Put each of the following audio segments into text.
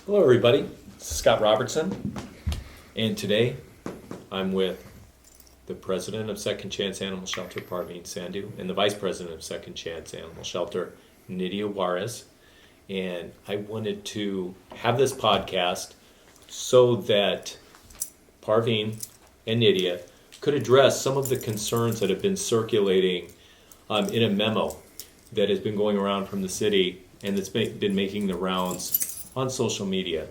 Hello, everybody. This is Scott Robertson, and today I'm with the president of Second Chance Animal Shelter, Parveen Sandhu, and the vice president of Second Chance Animal Shelter, Nydia Juarez. And I wanted to have this podcast so that Parveen and Nydia could address some of the concerns that have been circulating in a memo that has been going around from the city and that's been making the rounds on social media.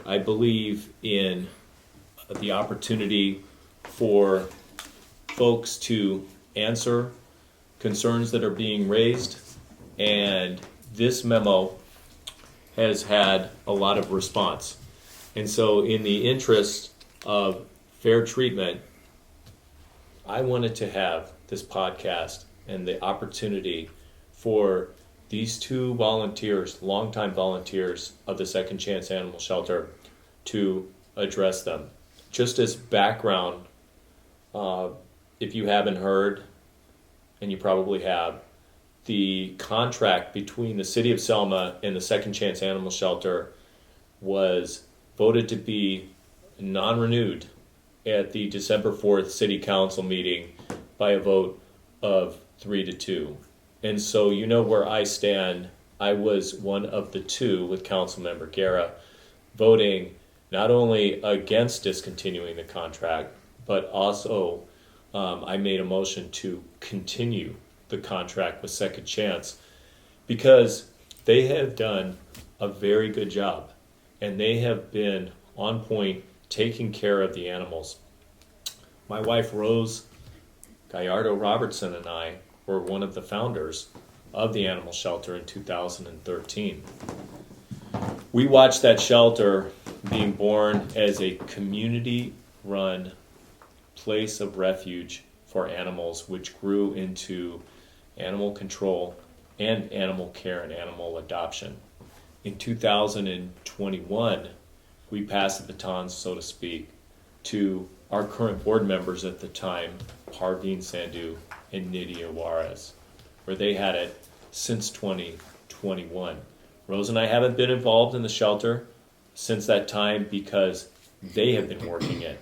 I believe in the opportunity for folks to answer concerns that are being raised, and this memo has had a lot of response. And so in the interest of fair treatment, I wanted to have this podcast and the opportunity for these two volunteers, longtime volunteers of the Second Chance Animal Shelter, to address them. Just as background, if you haven't heard, and you probably have, the contract between the City of Selma and the Second Chance Animal Shelter was voted to be non-renewed at the December 4th City Council meeting by a vote of 3-2. And so you know where I stand. I was one of the two with Councilmember Guerra voting not only against discontinuing the contract, but also I made a motion to continue the contract with Second Chance because they have done a very good job and they have been on point taking care of the animals. My wife Rose Gallardo Robertson and I were one of the founders of the animal shelter in 2013. We watched that shelter being born as a community-run place of refuge for animals, which grew into animal control and animal care and animal adoption. In 2021, we passed the baton, so to speak, to our current board members at the time, Parveen Sandhu and Nydia Juarez, where they had it since 2021. Rose and I haven't been involved in the shelter since that time because they have been working it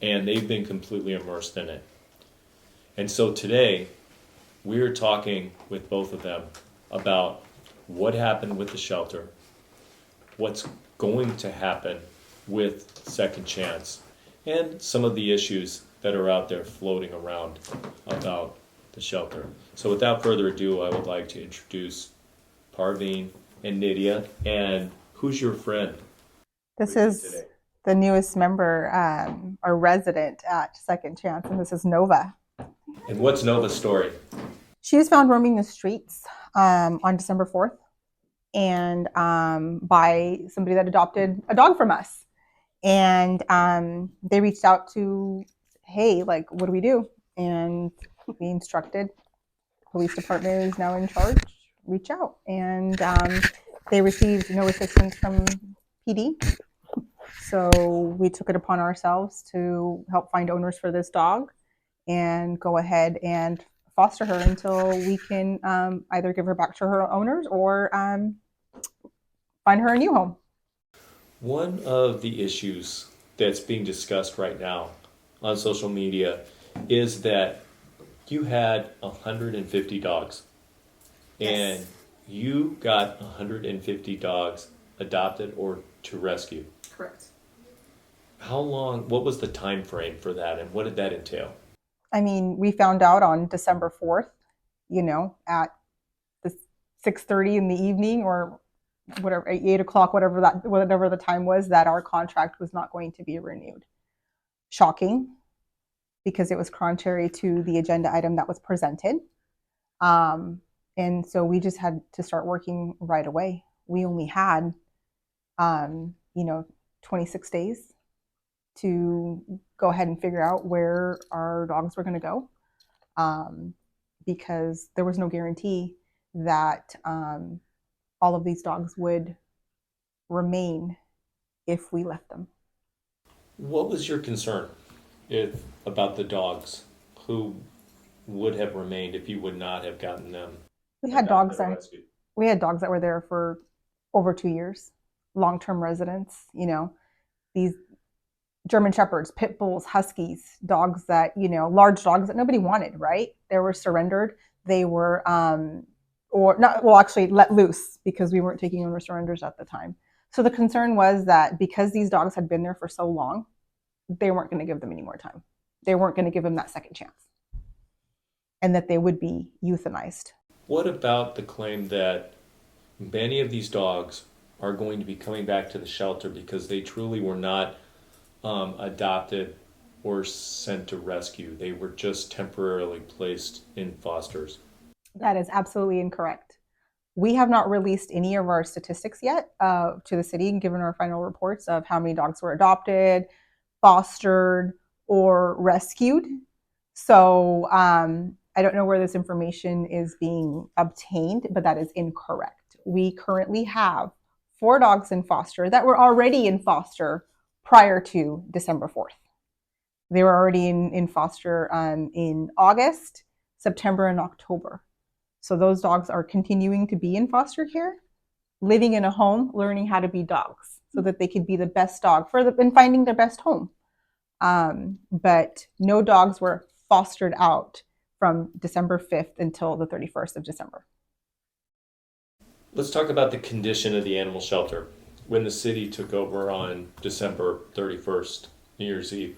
and they've been completely immersed in it. And so today, we're talking with both of them about what happened with the shelter, what's going to happen with Second Chance, and some of the issues that are out there floating around about the shelter. So without further ado, I would like to introduce Parveen and Nydia. And who's your friend? This is the newest member, or resident at Second Chance, and this is Nova. And what's Nova's story? She was found roaming the streets on December 4th and by somebody that adopted a dog from us. And they reached out to, hey, like, what do we do? And we instructed, police department is now in charge, reach out. And they received no assistance from PD. So we took it upon ourselves to help find owners for this dog and go ahead and foster her until we can either give her back to her owners or find her a new home. One of the issues that's being discussed right now on social media is that you had 150 dogs. And Yes. you got 150 dogs adopted or to rescue. Correct. How long, what was the time frame for that, and what did that entail? I mean, we found out on December 4th, at the 6:30 in the evening or whatever, 8 o'clock, whatever the time was, that our contract was not going to be renewed. Shocking, because it was contrary to the agenda item that was presented. And so we just had to start working right away. We only had, 26 days to go ahead and figure out where our dogs were going to go, because there was no guarantee that all of these dogs would remain if we left them. What was your concern about the dogs who would have remained if you would not have gotten them? We had dogs that were there for over 2 years. long-term residents, these German Shepherds, Pit Bulls, Huskies, dogs that, large dogs that nobody wanted, right? They were surrendered. They were, or not, well, actually let loose because we weren't taking owner surrenders at the time. So the concern was that because these dogs had been there for so long, they weren't going to give them any more time. They weren't going to give them that second chance. And that they would be euthanized. What about the claim that many of these dogs are going to be coming back to the shelter because they truly were not adopted or sent to rescue? They were just temporarily placed in fosters. That is absolutely incorrect. We have not released any of our statistics yet to the city and given our final reports of how many dogs were adopted, fostered, or rescued. So I don't know where this information is being obtained, but that is incorrect. We currently have 4 dogs in foster that were already in foster prior to December 4th. They were already in foster in August, September, and October. So those dogs are continuing to be in foster care, living in a home, learning how to be dogs so that they could be the best dog and finding their best home. But no dogs were fostered out from December 5th until the 31st of December. Let's talk about the condition of the animal shelter when the city took over on December 31st, New Year's Eve.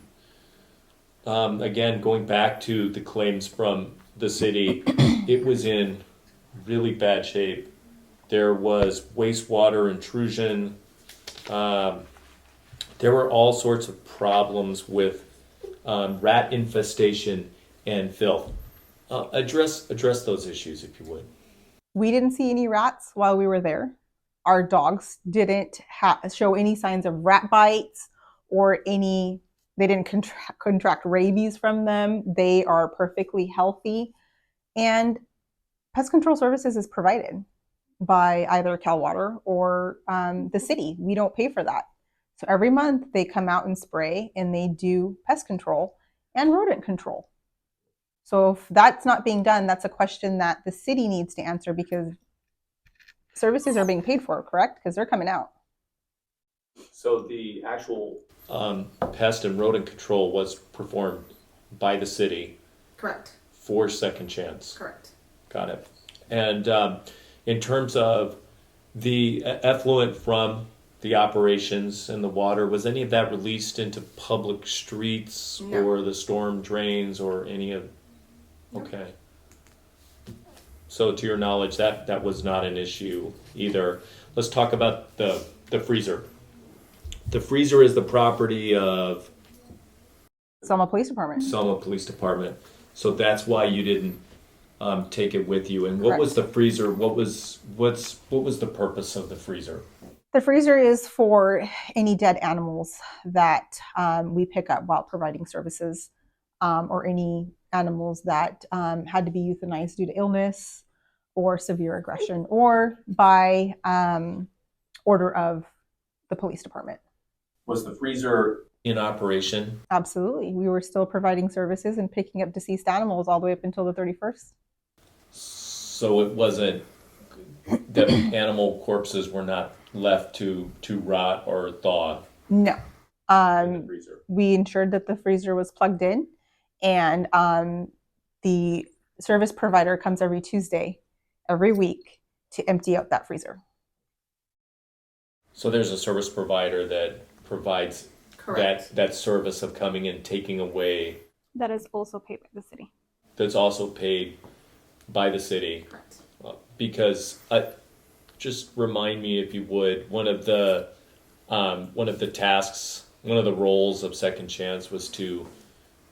Again, going back to the claims from the city, it was in really bad shape. There was wastewater intrusion. There were all sorts of problems with rat infestation and filth. Address those issues, if you would. We didn't see any rats while we were there. Our dogs didn't show any signs of rat bites or they didn't contract rabies from them. They are perfectly healthy. And pest control services is provided by either Cal Water or the city. We don't pay for that. So every month they come out and spray and they do pest control and rodent control. So if that's not being done, that's a question that the city needs to answer because services are being paid for, correct? Because they're coming out. So the actual pest and rodent control was performed by the city. Correct. For Second Chance. Correct. Got it. And in terms of the effluent from the operations and the water, was any of that released into public streets or the storm drains or any of? Okay. So to your knowledge, that was not an issue either. Let's talk about the freezer. The freezer is the property of Selma Police Department. Selma Police Department. So that's why you didn't take it with you. And what was the freezer? What was the purpose of the freezer? The freezer is for any dead animals that we pick up while providing services, or any animals that had to be euthanized due to illness or severe aggression, or by order of the police department. Was the freezer in operation? Absolutely. We were still providing services and picking up deceased animals all the way up until the 31st. So it wasn't that animal corpses were not left to rot or thaw? No. In the freezer. We ensured that the freezer was plugged in, and the service provider comes every Tuesday, every week, to empty out that freezer. So there's a service provider that provides that service of coming and taking away. That is also paid by the city. That's also paid by the city. Correct. Because just remind me, if you would, one of the tasks, one of the roles of Second Chance was to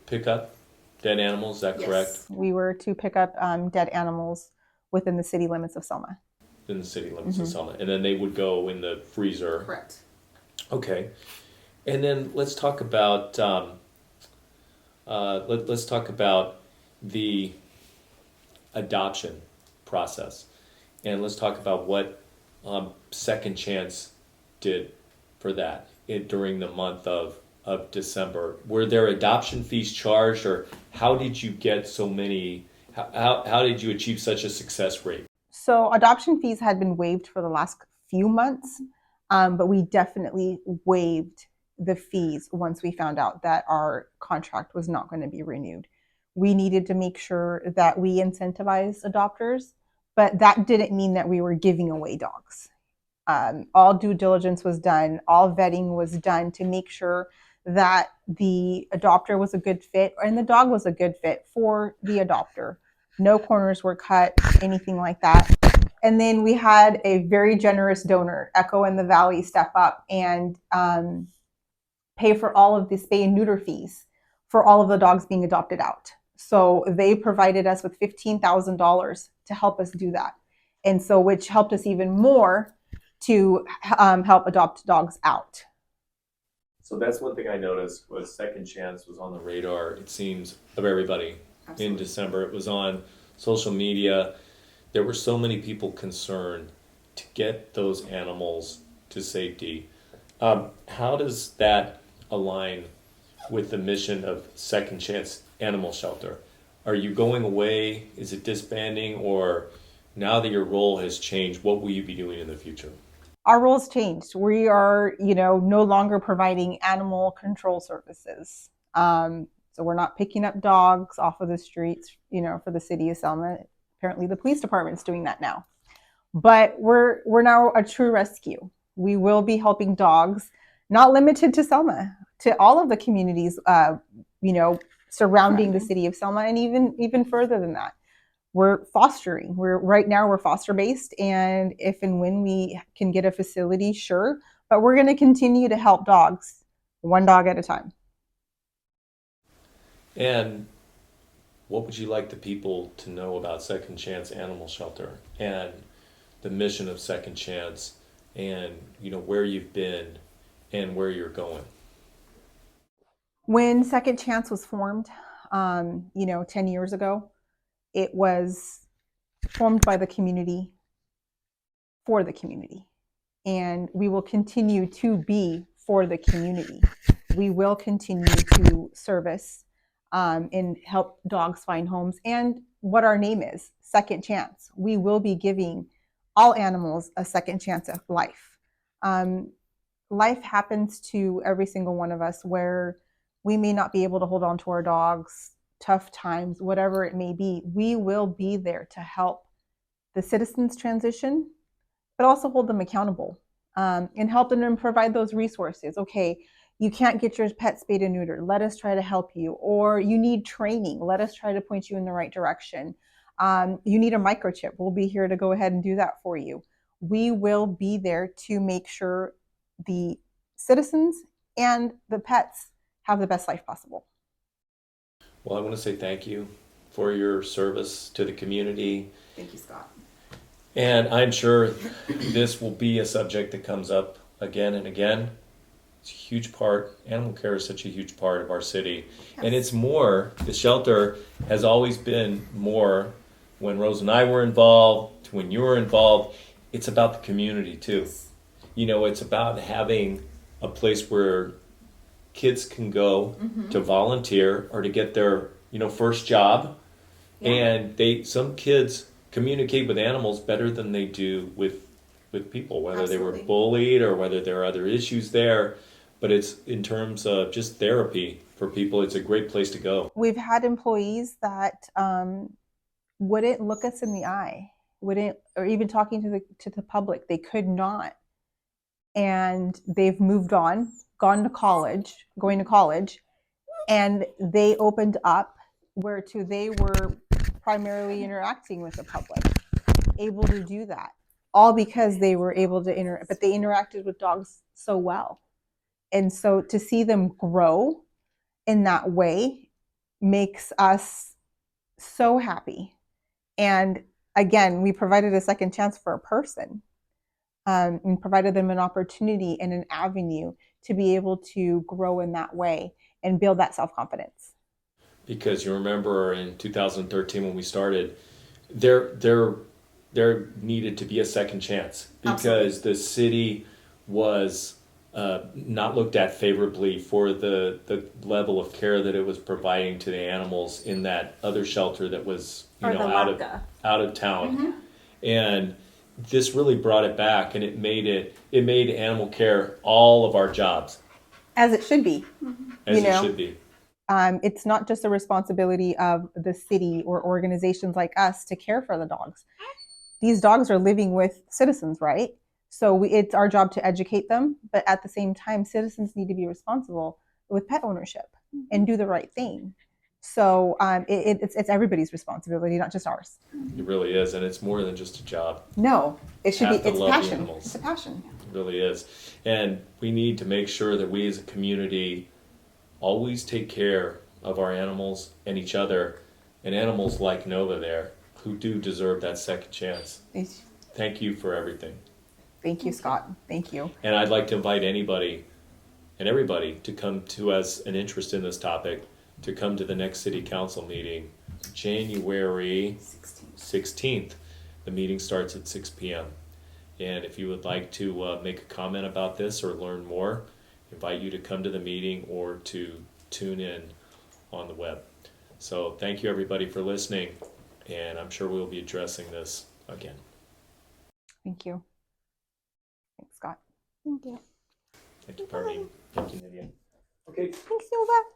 pick up dead animals. Is that correct? Yes. We were to pick up dead animals within the city limits of Selma. In the city limits of Selma, and then they would go in the freezer. Correct. Okay, and then let's talk about let's talk about the adoption process, and let's talk about what Second Chance did for that during the month of December. Were there adoption fees charged, or how did you get so many? How did you achieve such a success rate? So adoption fees had been waived for the last few months But we definitely waived the fees once we found out that our contract was not going to be renewed. We needed to make sure that we incentivized adopters, but that didn't mean that we were giving away dogs. All due diligence was done, all vetting was done to make sure that the adopter was a good fit and the dog was a good fit for the adopter. No corners were cut, anything like that. And then we had a very generous donor, Echo in the Valley, step up and pay for all of the spay and neuter fees for all of the dogs being adopted out. So they provided us with $15,000 to help us do that. And so, which helped us even more to help adopt dogs out. So that's one thing I noticed was Second Chance was on the radar, it seems, of everybody. Absolutely. In December. It was on social media. There were so many people concerned to get those animals to safety. How does that align with the mission of Second Chance Animal Shelter? Are you going away? Is it disbanding? Or now that your role has changed, what will you be doing in the future? Our roles changed. We are, no longer providing animal control services. So we're not picking up dogs off of the streets, for the city of Selma. Apparently the police department's doing that now. But we're now a true rescue. We will be helping dogs, not limited to Selma, to all of the communities, surrounding the city of Selma, and even further than that. We're fostering. Right now we're foster based, and if and when we can get a facility, sure. But we're going to continue to help dogs, one dog at a time. And what would you like the people to know about Second Chance Animal Shelter and the mission of Second Chance, and where you've been and where you're going? When Second Chance was formed, 10 years ago, it was formed by the community for the community. And we will continue to be for the community. We will continue to service and help dogs find homes. And what our name is, Second Chance. We will be giving all animals a second chance at life. Life happens to every single one of us where we may not be able to hold on to our dogs, tough times, whatever it may be. We will be there to help the citizens transition, but also hold them accountable and help them and provide those resources. Okay, you can't get your pet spayed and neutered. Let us try to help you. Or you need training. Let us try to point you in the right direction. You need a microchip. We'll be here to go ahead and do that for you. We will be there to make sure the citizens and the pets have the best life possible. Well, I want to say thank you for your service to the community. Thank you, Scott. And I'm sure this will be a subject that comes up again and again. It's a huge part. Animal care is such a huge part of our city. Yes. And it's more, the shelter has always been more, when Rose and I were involved, to when you were involved, it's about the community too. Yes. It's about having a place where kids can go to volunteer or to get their, first job. Yeah. And some kids communicate with animals better than they do with people, whether Absolutely. They were bullied or whether there are other issues there. But it's in terms of just therapy for people, it's a great place to go. We've had employees that wouldn't look us in the eye, or even talking to the public, they could not. And they've moved on, going to college, and they opened up where they were primarily interacting with the public, able to do that, all because they were able to interact, but they interacted with dogs so well. And so to see them grow in that way makes us so happy. And again, we provided a second chance for a person and provided them an opportunity and an avenue to be able to grow in that way and build that self-confidence. Because you remember in 2013 when we started, there needed to be a second chance because Absolutely. The city was not looked at favorably for the level of care that it was providing to the animals in that other shelter that was out of town. Mm-hmm. And this really brought it back, and it made animal care all of our jobs, As it should be. as You it know? should be. It's not just a responsibility of the city or organizations like us to care for the dogs. These dogs are living with citizens, right? So it's our job to educate them, but at the same time, citizens need to be responsible with pet ownership and do the right thing. So it's everybody's responsibility, not just ours. It really is, and it's more than just a job. No, it should be. Have to It's love the passion. animals. It's a passion. It really is. And we need to make sure that we as a community always take care of our animals and each other, and animals like Nova there, who do deserve that second chance. Thank you for everything. Thank you, Scott. Thank you. And I'd like to invite anybody and everybody to come to us an interest in this topic, to come to the next city council meeting, January 16th. The meeting starts at 6 p.m. And if you would like to make a comment about this or learn more, I invite you to come to the meeting or to tune in on the web. So thank you everybody for listening, and I'm sure we'll be addressing this again. Thank you. Thanks, Scott. Thank you. Thank you, Parveen. Thank you, Nydia. Okay. Thanks, Nova.